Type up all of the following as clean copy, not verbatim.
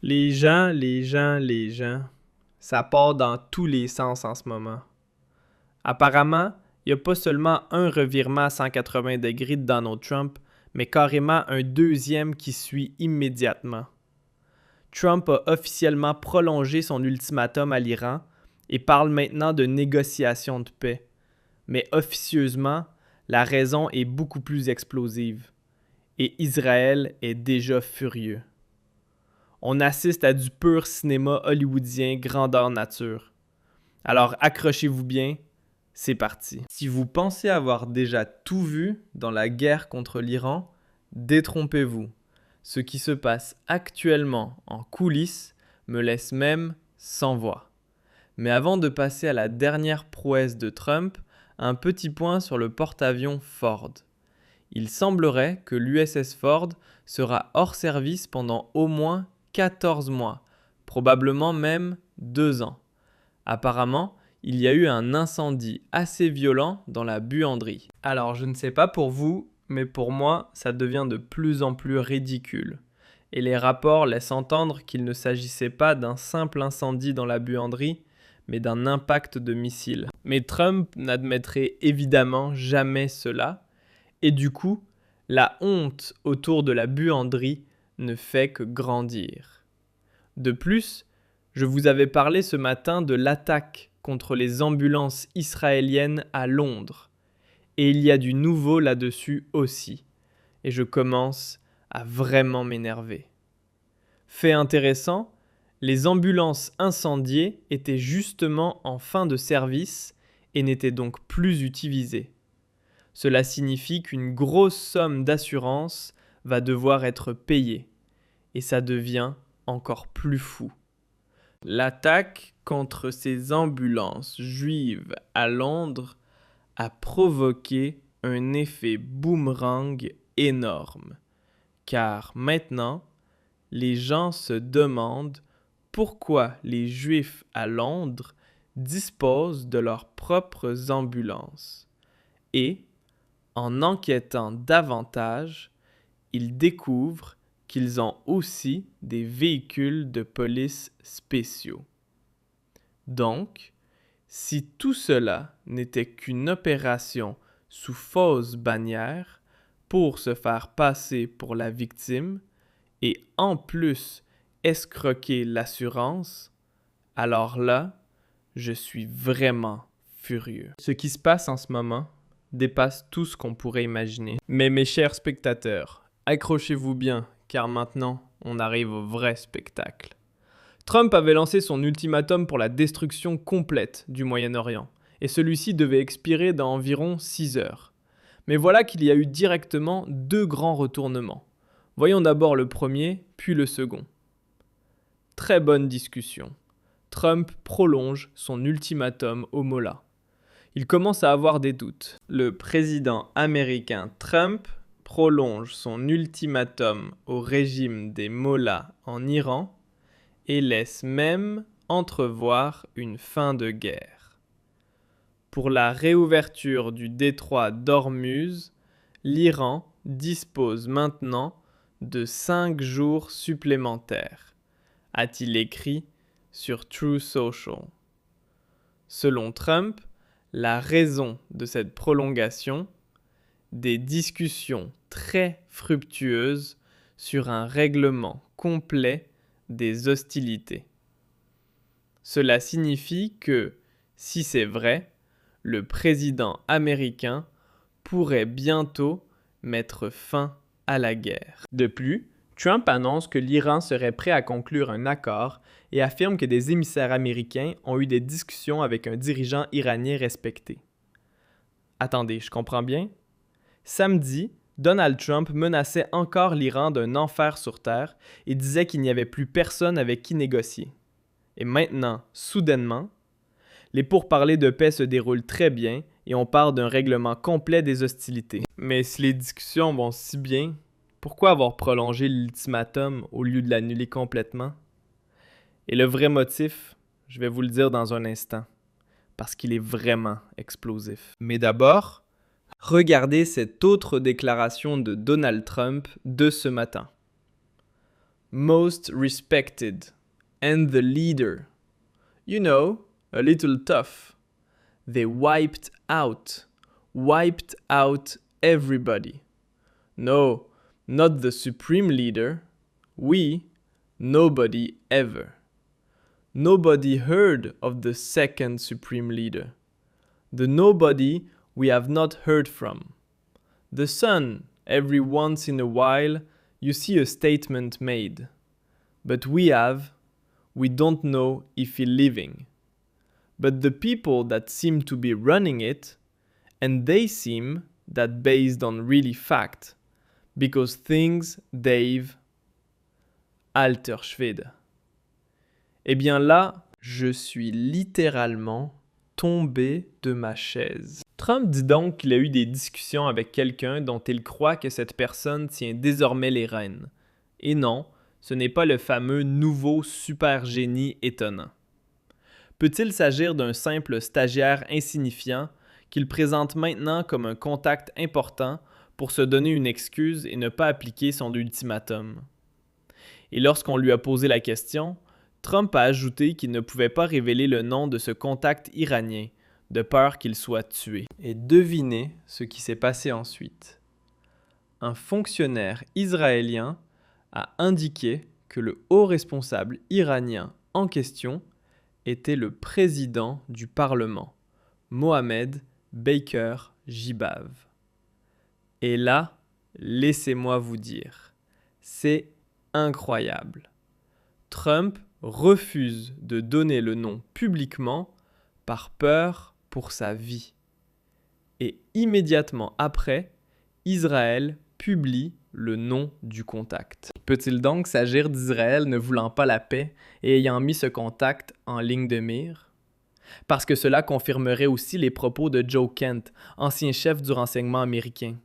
Les gens, ça part dans tous les sens en ce moment. Apparemment, il n'y a pas seulement un revirement à 180 degrés de Donald Trump, mais carrément un deuxième qui suit immédiatement. Trump a officiellement prolongé son ultimatum à l'Iran et parle maintenant de négociations de paix. Mais officieusement, la raison est beaucoup plus explosive. Et Israël est déjà furieux. On assiste à du pur cinéma hollywoodien grandeur nature. Alors accrochez-vous bien, c'est parti. Si vous pensez avoir déjà tout vu dans la guerre contre l'Iran, détrompez-vous. Ce qui se passe actuellement en coulisses me laisse même sans voix. Mais avant de passer à la dernière prouesse de Trump, un petit point sur le porte-avions Ford. Il semblerait que l'USS Ford sera hors service pendant au moins 14 mois, probablement même 2 ans. Apparemment, il y a eu un incendie assez violent dans la buanderie. Alors je ne sais pas pour vous, mais pour moi, ça devient de plus en plus ridicule. Et les rapports laissent entendre qu'il ne s'agissait pas d'un simple incendie dans la buanderie, mais d'un impact de missile. Mais Trump n'admettrait évidemment jamais cela, et du coup, la honte autour de la buanderie ne fait que grandir. De plus, je vous avais parlé ce matin de l'attaque contre les ambulances israéliennes à Londres. Et il y a du nouveau là-dessus aussi. Et je commence à vraiment m'énerver. Fait intéressant, les ambulances incendiées étaient justement en fin de service et n'étaient donc plus utilisées. Cela signifie qu'une grosse somme d'assurance va devoir être payée. Et ça devient encore plus fou. L'attaque contre ces ambulances juives à Londres a provoqué un effet boomerang énorme. Car maintenant, les gens se demandent pourquoi les Juifs à Londres disposent de leurs propres ambulances. Et, en enquêtant davantage, ils découvrent qu'ils ont aussi des véhicules de police spéciaux. Donc, si tout cela n'était qu'une opération sous fausse bannière pour se faire passer pour la victime et en plus escroquer l'assurance, alors là, je suis vraiment furieux. Ce qui se passe en ce moment dépasse tout ce qu'on pourrait imaginer. Mais mes chers spectateurs, accrochez-vous bien, car maintenant, on arrive au vrai spectacle. Trump avait lancé son ultimatum pour la destruction complète du Moyen-Orient, et celui-ci devait expirer dans environ 6 heures. Mais voilà qu'il y a eu directement 2 grands retournements. Voyons d'abord le premier, puis le second. Très bonne discussion. Trump prolonge son ultimatum au Mollah. Il commence à avoir des doutes. Le président américain Trump prolonge son ultimatum au régime des Mollahs en Iran et laisse même entrevoir une fin de guerre. Pour la réouverture du détroit d'Ormuz, l'Iran dispose maintenant de 5 jours supplémentaires, a-t-il écrit sur Truth Social. Selon Trump, la raison de cette prolongation, des discussions très fructueuses sur un règlement complet des hostilités. Cela signifie que, si c'est vrai, le président américain pourrait bientôt mettre fin à la guerre. De plus, Trump annonce que l'Iran serait prêt à conclure un accord et affirme que des émissaires américains ont eu des discussions avec un dirigeant iranien respecté. Attendez, je comprends bien? Samedi, Donald Trump menaçait encore l'Iran d'un enfer sur terre et disait qu'il n'y avait plus personne avec qui négocier. Et maintenant, soudainement, les pourparlers de paix se déroulent très bien et on parle d'un règlement complet des hostilités. Mais si les discussions vont si bien, pourquoi avoir prolongé l'ultimatum au lieu de l'annuler complètement? Et le vrai motif, je vais vous le dire dans un instant, parce qu'il est vraiment explosif. Mais d'abord, regardez cette autre déclaration de Donald Trump de ce matin. most respected, and the leader. You know, a little tough. They wiped out everybody. No, not the supreme leader. We, nobody ever. Nobody heard of the second supreme leader. The nobody we have not heard from. The sun, every once in a while, you see a statement made. But we don't know if he's living. But the people that seem to be running it, and they seem that based on really fact, because things, Dave, alter Schwede. Eh bien là, je suis littéralement tombé de ma chaise. Trump dit donc qu'il a eu des discussions avec quelqu'un dont il croit que cette personne tient désormais les rênes. Et non, ce n'est pas le fameux nouveau super génie étonnant. Peut-il s'agir d'un simple stagiaire insignifiant qu'il présente maintenant comme un contact important pour se donner une excuse et ne pas appliquer son ultimatum? Et lorsqu'on lui a posé la question, Trump a ajouté qu'il ne pouvait pas révéler le nom de ce contact iranien, de peur qu'il soit tué. Et devinez ce qui s'est passé ensuite. Un fonctionnaire israélien a indiqué que le haut responsable iranien en question était le président du Parlement, Mohamed Baker Gibav. Et là, laissez-moi vous dire, c'est incroyable. Trump refuse de donner le nom publiquement par peur pour sa vie. Et immédiatement après, Israël publie le nom du contact. Peut-il donc s'agir d'Israël ne voulant pas la paix et ayant mis ce contact en ligne de mire? Parce que cela confirmerait aussi les propos de Joe Kent, ancien chef du renseignement américain.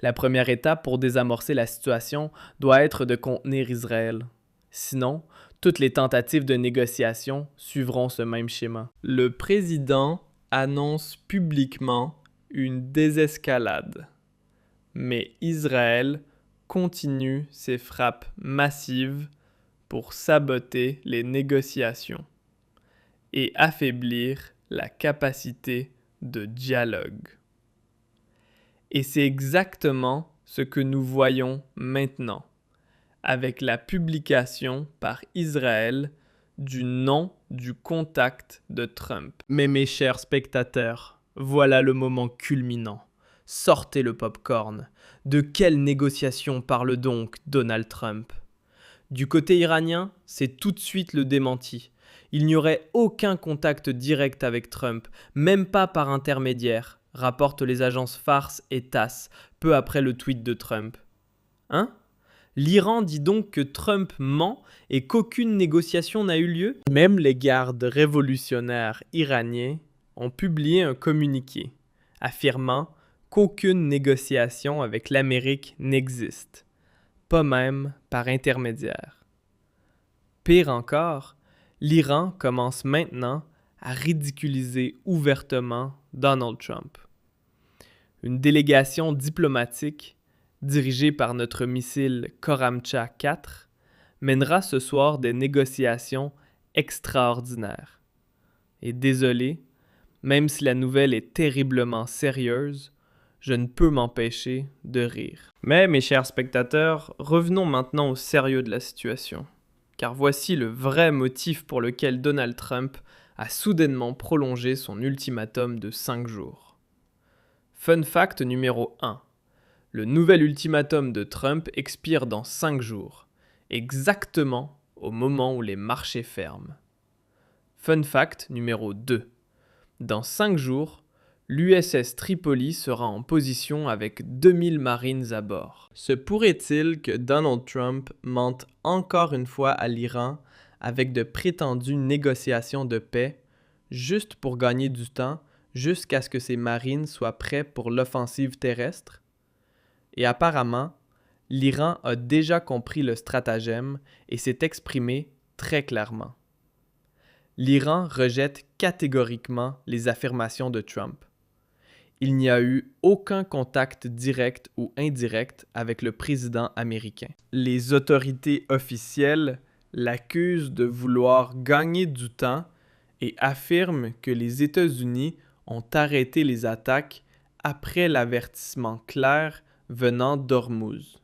La première étape pour désamorcer la situation doit être de contenir Israël. Sinon, toutes les tentatives de négociation suivront ce même schéma. Le président annonce publiquement une désescalade. Mais Israël continue ses frappes massives pour saboter les négociations et affaiblir la capacité de dialogue. Et c'est exactement ce que nous voyons maintenant, avec la publication par Israël du nom du contact de Trump. Mais mes chers spectateurs, voilà le moment culminant. Sortez le pop-corn. De quelle négociation parle donc Donald Trump? Du côté iranien, c'est tout de suite le démenti. Il n'y aurait aucun contact direct avec Trump, même pas par intermédiaire, rapportent les agences Fars et TASS peu après le tweet de Trump. Hein? L'Iran dit donc que Trump ment et qu'aucune négociation n'a eu lieu? Même les gardes révolutionnaires iraniens ont publié un communiqué affirmant qu'aucune négociation avec l'Amérique n'existe, pas même par intermédiaire. Pire encore, l'Iran commence maintenant à ridiculiser ouvertement Donald Trump. Une délégation diplomatique dirigée par notre missile Khorramshahr 4 mènera ce soir des négociations extraordinaires. Et désolé, même si la nouvelle est terriblement sérieuse, je ne peux m'empêcher de rire. Mais mes chers spectateurs, revenons maintenant au sérieux de la situation. Car voici le vrai motif pour lequel Donald Trump a soudainement prolongé son ultimatum de 5 jours. Fun fact numéro 1. Le nouvel ultimatum de Trump expire dans 5 jours, exactement au moment où les marchés ferment. Fun fact numéro 2. Dans 5 jours, l'USS Tripoli sera en position avec 2000 Marines à bord. Se pourrait-il que Donald Trump mente encore une fois à l'Iran avec de prétendues négociations de paix, juste pour gagner du temps, jusqu'à ce que ses marines soient prêts pour l'offensive terrestre? Et apparemment, l'Iran a déjà compris le stratagème et s'est exprimé très clairement. L'Iran rejette catégoriquement les affirmations de Trump. Il n'y a eu aucun contact direct ou indirect avec le président américain. Les autorités officielles l'accusent de vouloir gagner du temps et affirment que les États-Unis ont arrêté les attaques après l'avertissement clair venant d'Ormuz.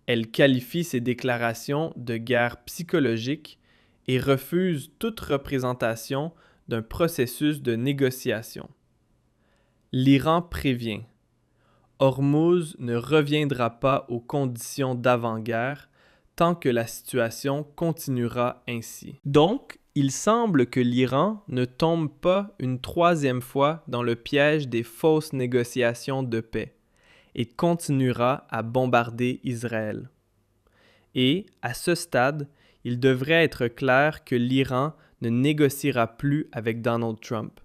Elle qualifie ces déclarations de guerre psychologique et refuse toute représentation d'un processus de négociation. L'Iran prévient. Ormuz ne reviendra pas aux conditions d'avant-guerre tant que la situation continuera ainsi. Donc, il semble que l'Iran ne tombe pas une troisième fois dans le piège des fausses négociations de paix et continuera à bombarder Israël. Et, à ce stade, il devrait être clair que l'Iran ne négociera plus avec Donald Trump,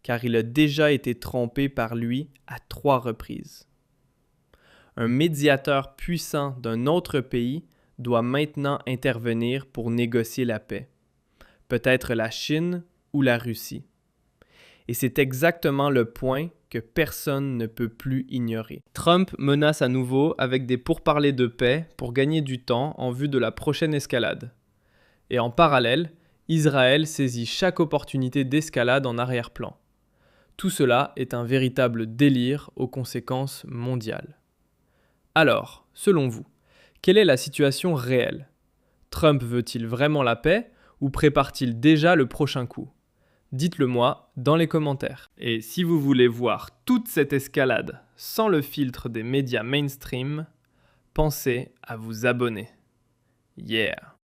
car il a déjà été trompé par lui à 3 reprises. Un médiateur puissant d'un autre pays doit maintenant intervenir pour négocier la paix. Peut-être la Chine ou la Russie. Et c'est exactement le point que personne ne peut plus ignorer. Trump menace à nouveau avec des pourparlers de paix pour gagner du temps en vue de la prochaine escalade. Et en parallèle, Israël saisit chaque opportunité d'escalade en arrière-plan. Tout cela est un véritable délire aux conséquences mondiales. Alors, selon vous, quelle est la situation réelle ? Trump veut-il vraiment la paix ou prépare-t-il déjà le prochain coup ? Dites-le moi dans les commentaires. Et si vous voulez voir toute cette escalade sans le filtre des médias mainstream, pensez à vous abonner. Yeah!